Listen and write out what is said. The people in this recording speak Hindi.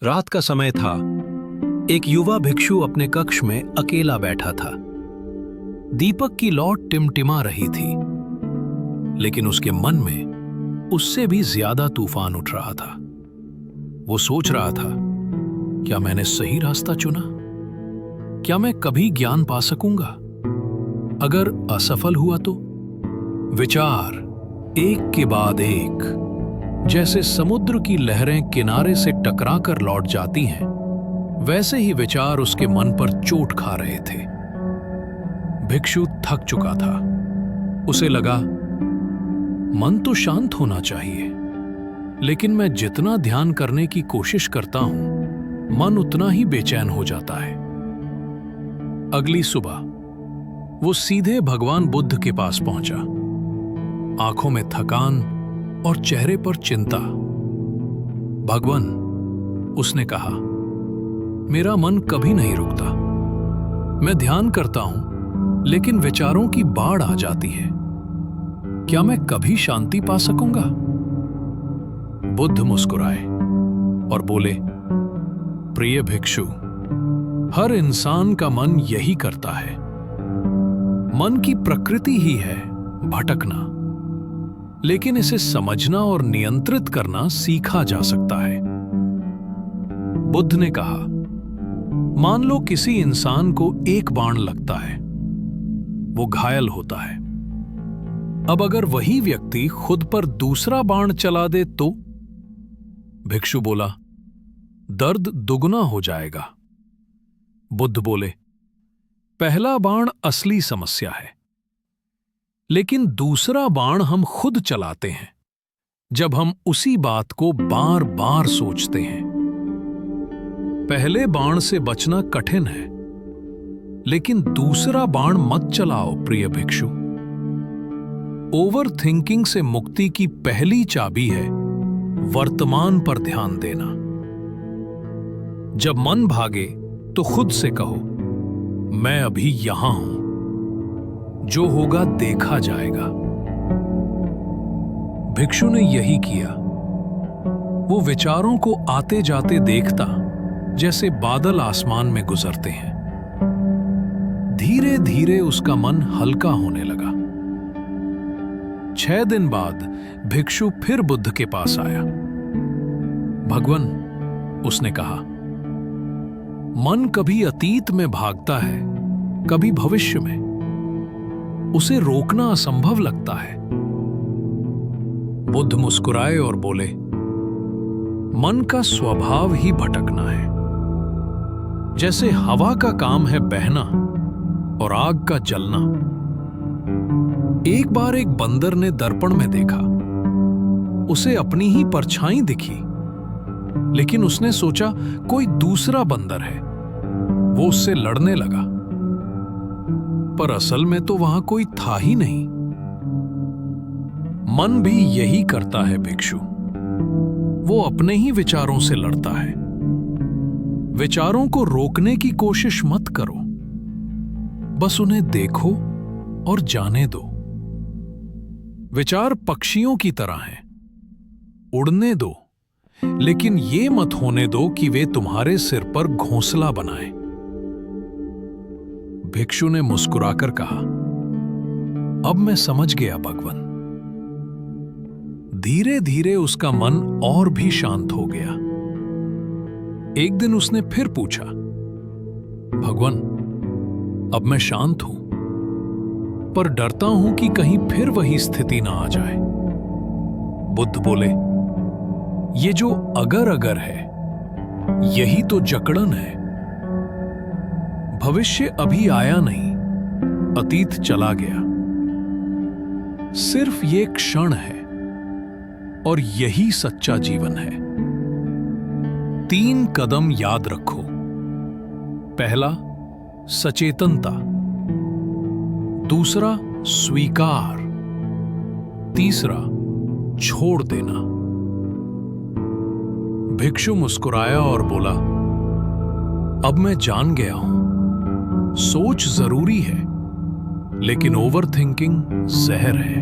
रात का समय था। एक युवा भिक्षु अपने कक्ष में अकेला बैठा था। दीपक की लौ टिमटिमा रही थी, लेकिन उसके मन में उससे भी ज्यादा तूफान उठ रहा था। वो सोच रहा था, क्या मैंने सही रास्ता चुना? क्या मैं कभी ज्ञान पा सकूंगा? अगर असफल हुआ तो? विचार एक के बाद एक, जैसे समुद्र की लहरें किनारे से टकराकर लौट जाती हैं, वैसे ही विचार उसके मन पर चोट खा रहे थे। भिक्षु थक चुका था। उसे लगा, मन तो शांत होना चाहिए, लेकिन मैं जितना ध्यान करने की कोशिश करता हूं, मन उतना ही बेचैन हो जाता है। अगली सुबह वो सीधे भगवान बुद्ध के पास पहुंचा। आंखों में थकान और चेहरे पर चिंता। भगवान, उसने कहा, मेरा मन कभी नहीं रुकता। मैं ध्यान करता हूं, लेकिन विचारों की बाढ़ आ जाती है। क्या मैं कभी शांति पा सकूंगा? बुद्ध मुस्कुराए और बोले, प्रिय भिक्षु, हर इंसान का मन यही करता है। मन की प्रकृति ही है भटकना, लेकिन इसे समझना और नियंत्रित करना सीखा जा सकता है। बुद्ध ने कहा, मान लो किसी इंसान को एक बाण लगता है, वो घायल होता है। अब अगर वही व्यक्ति खुद पर दूसरा बाण चला दे तो? भिक्षु बोला, दर्द दुगना हो जाएगा। बुद्ध बोले, पहला बाण असली समस्या है, लेकिन दूसरा बाण हम खुद चलाते हैं जब हम उसी बात को बार बार सोचते हैं। पहले बाण से बचना कठिन है, लेकिन दूसरा बाण मत चलाओ प्रिय भिक्षु। ओवर थिंकिंग से मुक्ति की पहली चाबी है वर्तमान पर ध्यान देना। जब मन भागे तो खुद से कहो, मैं अभी यहां हूं, जो होगा देखा जाएगा। भिक्षु ने यही किया। वो विचारों को आते जाते देखता, जैसे बादल आसमान में गुजरते हैं। धीरे धीरे उसका मन हल्का होने लगा। 6 दिन बाद भिक्षु फिर बुद्ध के पास आया। भगवान, उसने कहा, मन कभी अतीत में भागता है, कभी भविष्य में। उसे रोकना असंभव लगता है। बुद्ध मुस्कुराए और बोले, मन का स्वभाव ही भटकना है। जैसे हवा का काम है बहना और आग का जलना। एक बार एक बंदर ने दर्पण में देखा। उसे अपनी ही परछाई दिखी, लेकिन उसने सोचा कोई दूसरा बंदर है। वो उससे लड़ने लगा, पर असल में तो वहां कोई था ही नहीं। मन भी यही करता है भिक्षु। वो अपने ही विचारों से लड़ता है। विचारों को रोकने की कोशिश मत करो, बस उन्हें देखो और जाने दो। विचार पक्षियों की तरह हैं, उड़ने दो, लेकिन ये मत होने दो कि वे तुम्हारे सिर पर घोंसला बनाएं। भिक्षु ने मुस्कुराकर कहा, अब मैं समझ गया भगवान। धीरे धीरे उसका मन और भी शांत हो गया। एक दिन उसने फिर पूछा, भगवान, अब मैं शांत हूं, पर डरता हूं कि कहीं फिर वही स्थिति ना आ जाए। बुद्ध बोले, ये जो अगर अगर है, यही तो जकड़न है। भविष्य अभी आया नहीं, अतीत चला गया। सिर्फ ये क्षण है, और यही सच्चा जीवन है। 3 कदम याद रखो। पहला, सचेतनता। दूसरा, स्वीकार। तीसरा, छोड़ देना। भिक्षु मुस्कुराया और बोला, अब मैं जान गया हूं, सोच जरूरी है, लेकिन ओवर थिंकिंग जहर है।